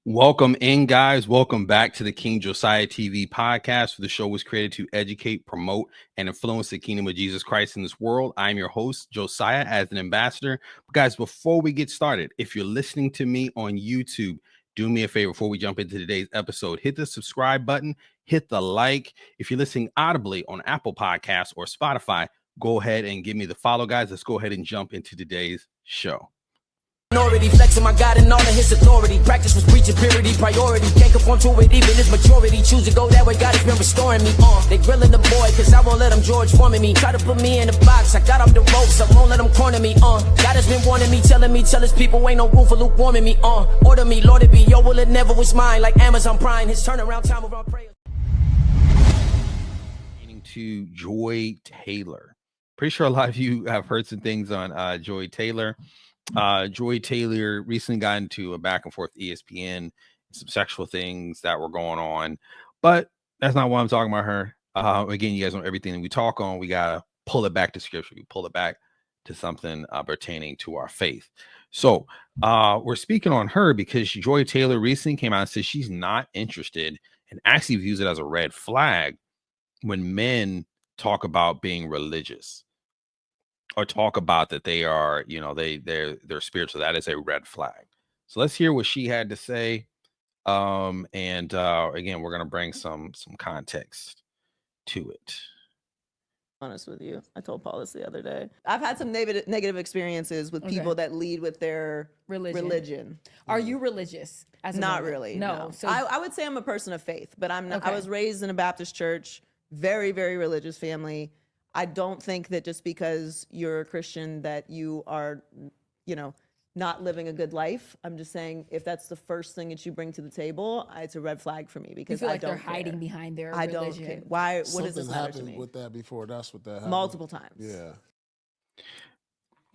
Welcome in, guys. Welcome back to the King Josiah TV podcast. The show was created to educate, promote, and influence the kingdom of Jesus Christ in this world. I'm your host, Josiah, as an ambassador. But guys, before we get started, if you're listening to me on YouTube, do me a favor before we jump into today's episode. Hit the subscribe button, hit the like. If you're listening audibly on Apple Podcasts or Spotify, go ahead and give me the follow, guys. Let's go ahead and jump into today's show. Flexing my God and all of his authority. Practice was preaching purity, priority. Can't conform to it, even his majority. Choose to go that way, God has been restoring me. They grilling the boy, cause I won't let them George forming me. Try to put me in a box, I got off the ropes, I won't let them corner me. God has been warning me, telling me, tell his people ain't no room for lukewarming me. Order me, Lord, it be your will, it never was mine. Like Amazon Prime, his turnaround time around prayer. To Joy Taylor. Pretty sure a lot of you have heard some things on Joy Taylor. Joy Taylor recently got into a back and forth ESPN, some sexual things that were going on, but that's not why I'm talking about her. Again, you guys know everything that we talk on, we gotta pull it back to scripture. We pull it back to something pertaining to our faith. So we're speaking on her because Joy Taylor recently came out and said she's not interested and actually views it as a red flag when men talk about being religious or talk about that they are, they're spiritual. That is a red flag. So let's hear what she had to say. Again, we're gonna bring some context to it. Honest with you, I told Paul this the other day. I've had some negative experiences with people that lead with their religion. Are you religious? Not really. No. So I would say I'm a person of faith, but I'm not. Okay. I was raised in a Baptist church, very, very religious family. I don't think that just because you're a Christian that you are, not living a good life. I'm just saying if that's the first thing that you bring to the table, it's a red flag for me because you feel I like don't they're hiding behind their I religion. don't care. Why? What Something's does this matter to happened me? with that before. That's what that happened. Multiple times. Yeah.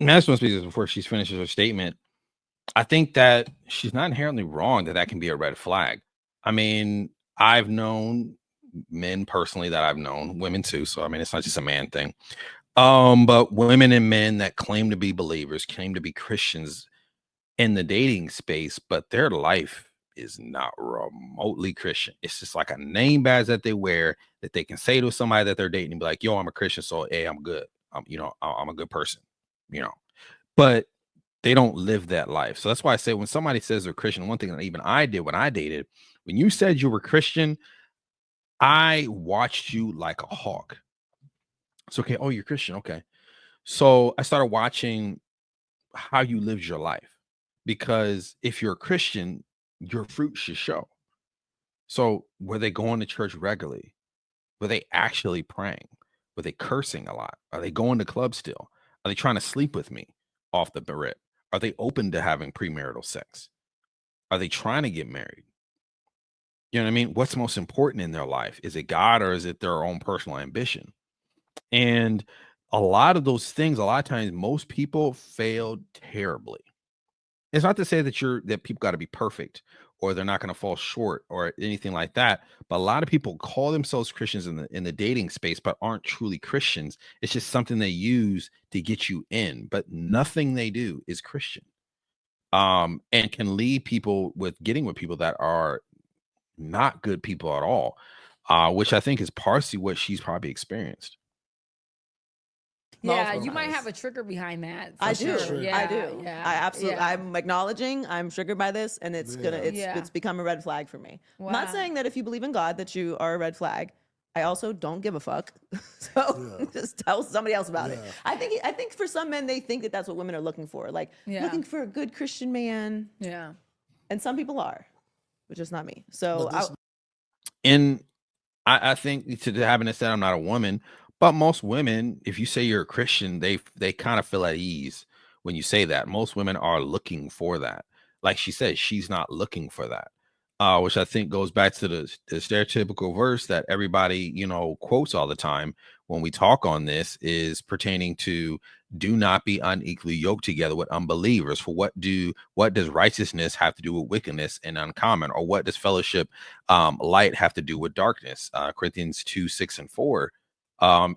And that's one speaks before she finishes her statement. I think that she's not inherently wrong that can be a red flag. I mean, I've known men personally that I've known, women too. So I mean, it's not just a man thing. But women and men that claim to be believers, claim to be Christians in the dating space, but their life is not remotely Christian. It's just like a name badge that they wear that they can say to somebody that they're dating and be like, yo, I'm a Christian, so hey, I'm good. I'm a good person, but they don't live that life. So that's why I say when somebody says they're Christian, one thing that even I did when I dated, when you said you were Christian, I watched you like a hawk. It's okay. Oh, you're Christian. Okay. So I started watching how you lived your life, because if you're a Christian, your fruit should show. So were they going to church regularly? Were they actually praying? Were they cursing a lot? Are they going to clubs still? Are they trying to sleep with me off the rip? Are they open to having premarital sex? Are they trying to get married? You know what I mean? What's most important in their life? Is it God or is it their own personal ambition? And a lot of those things, a lot of times, most people failed terribly. It's not to say that people got to be perfect or they're not going to fall short or anything like that. But a lot of people call themselves Christians in the dating space, but aren't truly Christians. It's just something they use to get you in, but nothing they do is Christian. And can lead people with getting with people that are not good people at all, which I think is partially what she's probably experienced. Yeah, you might have a trigger behind that. I do. Sure. Yeah, I do. Yeah, I absolutely. yeah. I'm acknowledging I'm triggered by this, and it's become a red flag for me. I'm not Wow. saying that if you believe in God that you are a red flag. I also don't give a fuck. So just tell somebody else about it. I think for some men they think that that's what women are looking for, like looking for a good Christian man. Yeah. And some people are, but just not me. So I think, to having it said, I'm not a woman, but most women, if you say you're a Christian, they kind of feel at ease when you say that. Most women are looking for that. Like she said, she's not looking for that, which I think goes back to the stereotypical verse that everybody, quotes all the time when we talk on this, is pertaining to do not be unequally yoked together with unbelievers. For what does righteousness have to do with wickedness and uncommon? Or what does fellowship light have to do with darkness? Corinthians 2:6-4.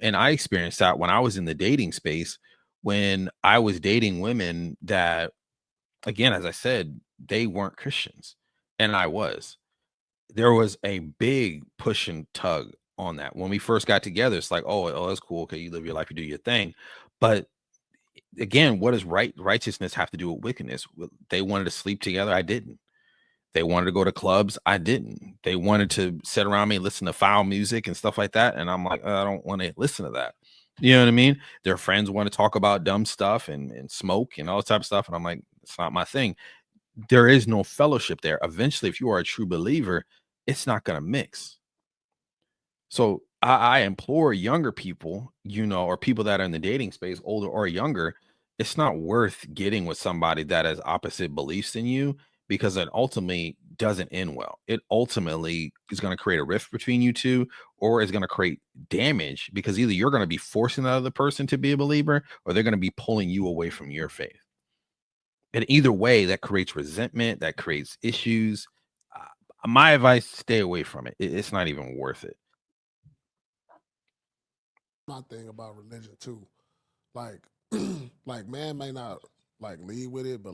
And I experienced that when I was in the dating space, when I was dating women that, again, as I said, they weren't Christians. and I was. There was a big push and tug on that. When we first got together, it's like, oh, that's cool. Okay, you live your life, you do your thing. But again, what does righteousness have to do with wickedness? They wanted to sleep together. I didn't. They wanted to go to clubs. I didn't. They wanted to sit around me and listen to foul music and stuff like that. And I'm like, I don't want to listen to that. You know what I mean? Their friends want to talk about dumb stuff and smoke and all that type of stuff. And I'm like, it's not my thing. There is no fellowship there. Eventually, if you are a true believer, it's not going to mix. So I implore younger people, or people that are in the dating space, older or younger, it's not worth getting with somebody that has opposite beliefs than you, because it ultimately doesn't end well. It ultimately is going to create a rift between you two, or is going to create damage, because either you're going to be forcing the other person to be a believer, or they're going to be pulling you away from your faith. And either way, that creates resentment, that creates issues. My advice, stay away from it. It's not even worth it. My thing about religion too, like man may not like lead with it, but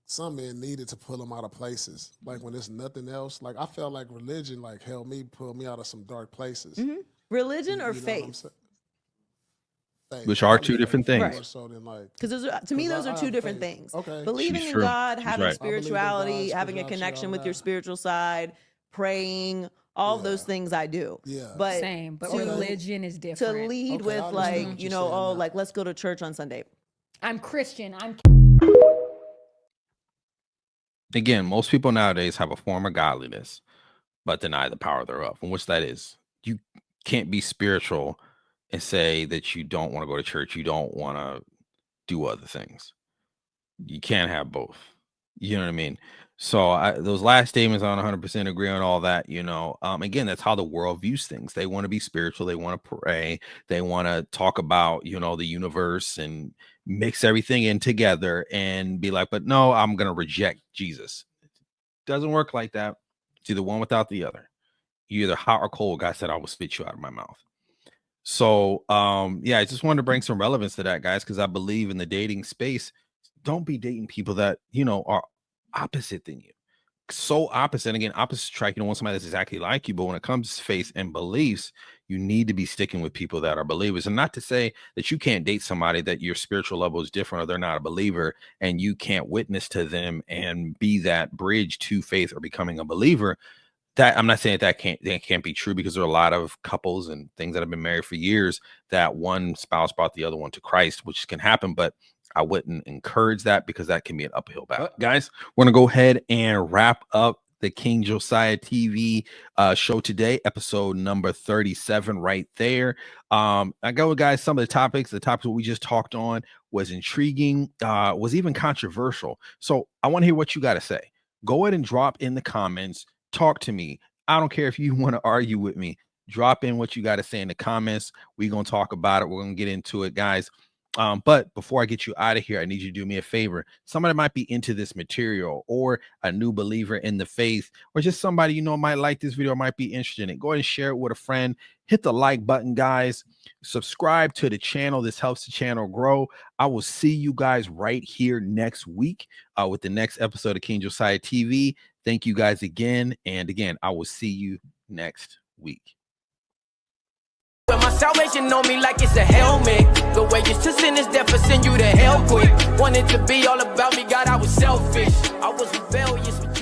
some men needed to pull them out of places. Like when there's nothing else, like I felt like religion helped me pull me out of some dark places. Mm-hmm. Religion or You know what I'm faith? saying? Faith. Which are Probably two different faith more things. so than Because to me, those I are two have different faith. things. Okay. Believing She's in true. God, She's having right. I believe in God, spirituality, having a spirituality, connection all with your that. spiritual side, praying, all of those Yeah. things I do. Yeah. But Same, but to- religion is to different. lead Okay, I with understand what you're saying now. let's go to church on Sunday. I'm Christian. Again, most people nowadays have a form of godliness, but deny the power thereof. And which that is, you can't be spiritual and say that you don't want to go to church, you don't want to do other things. You can't have both. You know what I mean? So those last statements, I don't 100% agree on all that. Again, that's how the world views things. They want to be spiritual. They want to pray. They want to talk about, the universe and mix everything in together and be like, but no, I'm going to reject Jesus. It doesn't work like that. It's either one without the other. You're either hot or cold. God said, I will spit you out of my mouth. So, I just wanted to bring some relevance to that, guys, because I believe in the dating space. Don't be dating people that, are opposite than you. So opposite. Again, opposite strike. You don't want somebody that's exactly like you. But when it comes to faith and beliefs, you need to be sticking with people that are believers. And not to say that you can't date somebody that your spiritual level is different, or they're not a believer, and you can't witness to them and be that bridge to faith or becoming a believer. That I'm not saying that can't be true, because there are a lot of couples and things that have been married for years that one spouse brought the other one to Christ, which can happen, but I wouldn't encourage that, because that can be an uphill battle. Guys, we're gonna go ahead and wrap up the King Josiah TV show today, episode number 37 right there. I go, guys, some of the topics that we just talked on was intriguing, was even controversial. So I want to hear what you got to say. Go ahead and drop in the comments. Talk to me. I don't care if you want to argue with me. Drop in what you got to say in the comments. We're going to talk about it. We're going to get into it, guys. But before I get you out of here, I need you to do me a favor. Somebody might be into this material, or a new believer in the faith, or just somebody might like this video, might be interested in it. Go ahead and share it with a friend. Hit the like button, guys. Subscribe to the channel. This helps the channel grow. I will see you guys right here next week with the next episode of King Josiah TV. Thank you guys again. And again, I will see you next week. But my salvation on me like it's a helmet. The wages to sin is death, for send you to hell quick. Wanted to be all about me, God, I was selfish. I was rebellious.